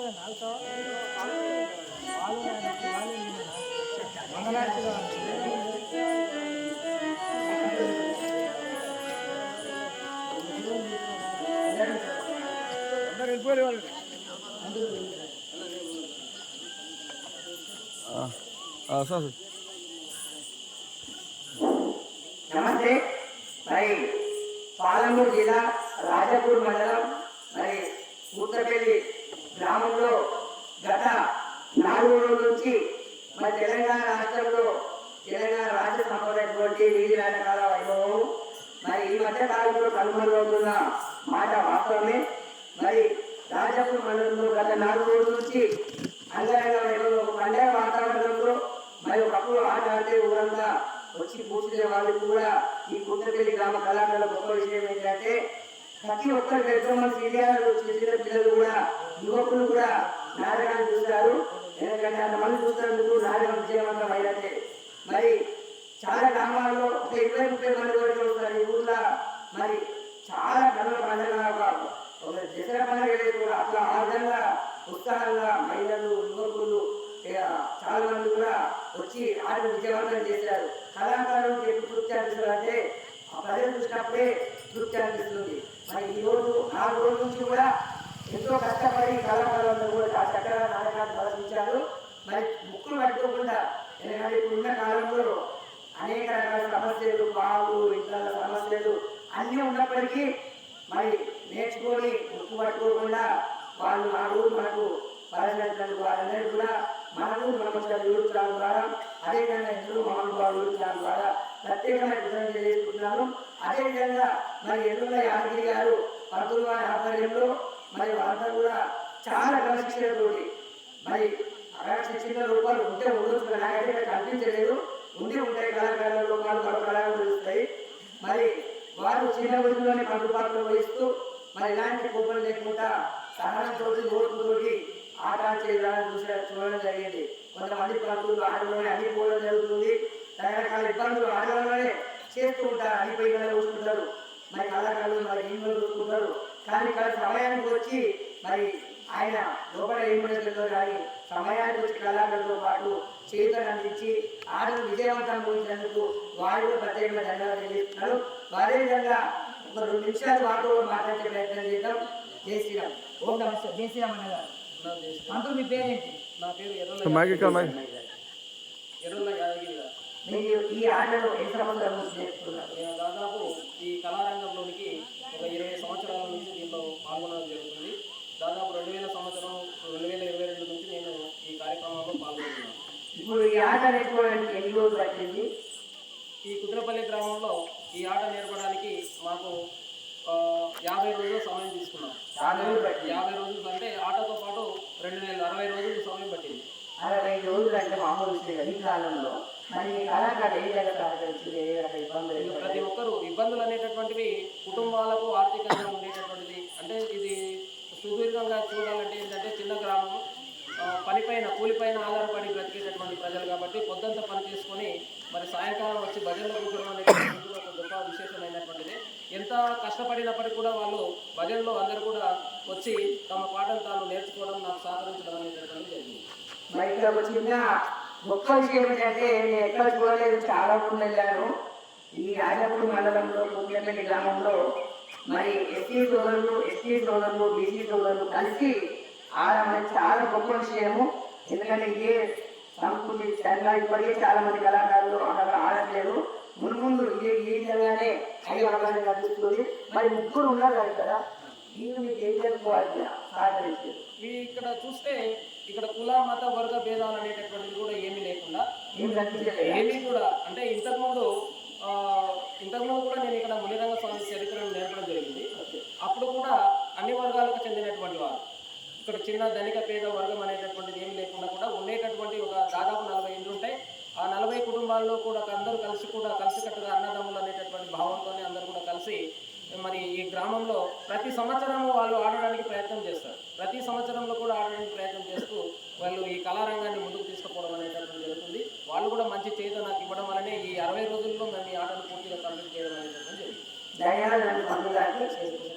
నమస్తే. మరి పాలమూరు జిల్లా రాజపూర్ మండలం మరి పూతపల్లి గ్రామంలో గత 4 రోజుల నుంచి మరి తెలంగాణ రాష్ట్రంలో తెలంగాణ రాష్ట్ర సంపదటువంటి వీధి నాటకాల వైభవం మరి ఈ మధ్య కాలంలో కనుమరుగవుతున్న మాట వాస్తవమే. మరి రాజపూర్ మండలంలో గత 4 రోజుల నుంచి అంగరంగ వైభవం పండగ వాతావరణంలో మరి ఒకప్పుడు ఆట ఆడితే ఊరంతా వచ్చి కూర్చునే వాళ్ళు కూడా ఈ పూతపల్లి గ్రామ కళాకారుల గొప్ప విషయం ఏంటంటే ప్రతి ఒక్కరు ఎంతో మంది సీనియర్లు చిన్న పిల్లలు కూడా యువకులు కూడా నాటకాన్ని చూస్తారు. ఎందుకంటే అంతమంది చూసినందుకు నాటకం విజయవంతం అయినట్టే. మరి చాలా గ్రామాల్లో ఒక 20-30 మంది వరకు వస్తారు ఈ ఊర్లో. మరి చాలా కనుల పండుగ ఒక దసరా పండుగ కూడా అట్లా ఆ విధంగా ఉత్సాహంగా మహిళలు యువకులు చాలా మంది కూడా వచ్చి ఆటను విజయవంతం చేశారు. కళాకారులు ఎప్పుడు తృప్తి అనిపిస్తారంటే ఆ ప్రజలు చూసినప్పుడే తృప్తి అనిపిస్తుంది. మరి ఈ రోజు 4 రోజుల నుంచి కూడా ఎంతో కష్టపడి కళాకారులందరూ కూడా చక్కగా నాటకాన్ని ప్రదర్శించారు. మరి ముక్కులు పట్టుకోకుండా, ఎందుకంటే ఇప్పుడున్న కాలంలో అనేక రకాల సమస్యలు, బాగు ఇతర సమస్యలు అన్నీ ఉన్నప్పటికీ మరి నేర్చుకొని ముక్కు పట్టుకోకుండా వాళ్ళు ఆ రోజు మనకు పరిశీలించినందుకు వారందరూ కూడా మనకు నమస్కారం యూట్యూబ్ ఛానల్ ద్వారా అదేవిధంగా ఎందరో మహానుభావులు యూట్యూబ్ ఛానల్ ద్వారా ప్రత్యేకమైన కృతజ్ఞతలు తెలియజేసుకుంటున్నాను. అదేవిధంగా మరి ఎదురుల యాదగిరి గారు పంతులు వారి ఆధ్వర్యంలో మరి వాళ్ళంతా కూడా చాలా క్రమశిక్షణతోటి మరి అక్కడ చిన్న రూపాలు ఉంటే ఉండొచ్చు, నాకైతే కనిపించలేదు. ఉండి ఉంటాయి కళాకారుల రూపాలు, మరో కళాకారులు వస్తాయి. మరి వారు చిన్న వయసులోనే పండు పాత్రలు వహిస్తూ మరి ఇలాంటి కోపం లేకుండా సహనంతో ఓర్పుతోటి ఆట చేయడానికి చూడడం జరిగింది. కొంతమంది పంతులు ఆటలోనే అన్ని పోవడం జరుగుతుంది. రకరకాల ఇబ్బందులు ఆటలోనే చేస్తూ ఉంటారు, అన్ని పైన చూసుకుంటారు. మరి కళాకారులు మరి ఇంట్లో చూసుకుంటారు. కానీ ఇక్కడ సమయానికి వచ్చి మరి ఆయన లోపల ఏమో కానీ సమయానికి వచ్చి కళాకారులతో పాటు చేతులను అందించి ఆటలు విజయవంతం పోయినందుకు వారు కూడా ప్రత్యేకంగా ధన్యవాదాలు తెలియజేస్తున్నారు. అదేవిధంగా ఒక 2 నిమిషాలు వారితో మాట్లాడే ప్రయత్నం చేద్దాం. జై శ్రీరామ్. ఓం నమస్తే. జై శ్రీరామ్ అన్నగారు. అంతా మీ పేరేంటి? నా పేరు ఎర్రల యాదగిరి గారు. మీరు ఈ ఆటలో ఏ సంవత్సరం నుంచి నేర్చుకున్నారు? నేను దాదాపు ఈ కళారంగంలోనికి ఒక 20 సంవత్సరాల నుంచి దీనిలో పాల్గొనడం జరుగుతుంది. దాదాపు 2000 సంవత్సరం 2022 నుంచి నేను ఈ కార్యక్రమంలో పాల్గొంటున్నాను. ఇప్పుడు ఈ ఆట నేర్చుకోవడానికి ఎన్ని రోజులు పట్టింది? ఈ కుద్రపల్లి గ్రామంలో ఈ ఆట నేర్పడానికి మాకు 50 రోజులు సమయం తీసుకున్నాం. 50 రోజులు అంటే ఆటతో పాటు 60 రోజులు సమయం పట్టింది. 60 రోజులు అంటే మామూలు ఈ కాలంలో మరి కళాకారులు ఏ విధంగా సహకరించింది? ఏ రకమైన ఇబ్బందులు? ప్రతి ఒక్కరు ఇబ్బందులు అనేటటువంటివి కుటుంబాలకు ఆర్థికంగా ఉండేటటువంటిది. అంటే ఇది సుదీర్ఘంగా చూడాలంటే ఏంటంటే చిన్న గ్రామం, పనిపైన కూలిపైన ఆధారపడి బ్రతికేటటువంటి ప్రజలు కాబట్టి పొద్దుంతా పని చేసుకొని మరి సాయంకాలం వచ్చి భజనలో కూర్చోవడం అనేటటువంటి ఒక గొప్ప విశేషమైనటువంటిది. ఎంత కష్టపడినప్పటికీ కూడా వాళ్ళు భజనలో అందరూ కూడా వచ్చి తమ పాటలు తాను నేర్చుకోవడం, నాకు సహకరించడం అనేటటువంటి జరిగింది. మరి ఇక్కడ ఒక చిన్న గొప్ప విషయం ఏంటంటే నేను ఎక్కడ చూడలేదు, చాలా మంది వెళ్ళాను. ఈ రాజపూర్ మండలంలో పూతపల్లి గ్రామంలో మరి ఎస్సీ సోదరులు బీసీ సోదరులు కలిసి ఆడమని చాలా గొప్ప విషయము. ఎందుకంటే ఇదే సంస్కృతి తెలంగాణ ఇప్పటికే చాలా మంది కళాకారులు అక్కడ ఆడట్లేదు. ముందు ఈ విధంగానే అయ్యే అవకాశం కనిపిస్తుంది. మరి 3 ఉన్నారు కదా, వీళ్ళు మీకు ఏం చేసుకోవాలి సహకరించారు? ఇక్కడ చూస్తే ఇక్కడ కుల మత వర్గ భేదాలు అనేటటువంటిది కూడా ఏమీ లేకుండా ఏమీ కూడా అంటే ఇంతకుముందు కూడా నేను ఇక్కడ మునిరంగ స్వామి చరిత్రను నేర్పడం జరిగింది. అప్పుడు కూడా అన్ని వర్గాలకు చెందినటువంటి వారు ఇక్కడ చిన్న ధనిక పేద వర్గం అనేటటువంటిది ఏమి లేకుండా కూడా ఉండేటటువంటి ఒక దాదాపు 40 ఇండ్లు ఉంటాయి. ఆ 40 కుటుంబాల్లో కూడా అందరూ కలిసికట్టుగా అన్నదమ్ములు అనేటటువంటి భావంతో అందరూ కూడా కలిసి మరి ఈ గ్రామంలో ప్రతి సంవత్సరము వాళ్ళు ఆడడానికి ప్రయత్నం చేస్తారు. ప్రతి సంవత్సరంలో కూడా ఆడడానికి ప్రయత్నం చేస్తూ వాళ్ళు ఈ కళారంగాన్ని ముందుకు తీసుకుపోవడం అనేటటువంటి జరుగుతుంది. వాళ్ళు కూడా మంచి చేత నాకు ఇవ్వడం వల్లనే ఈ 60 రోజుల్లో మేము ఈ ఆటను పూర్తిగా కంప్లీట్ చేయడం అనేటటువంటి జరిగింది.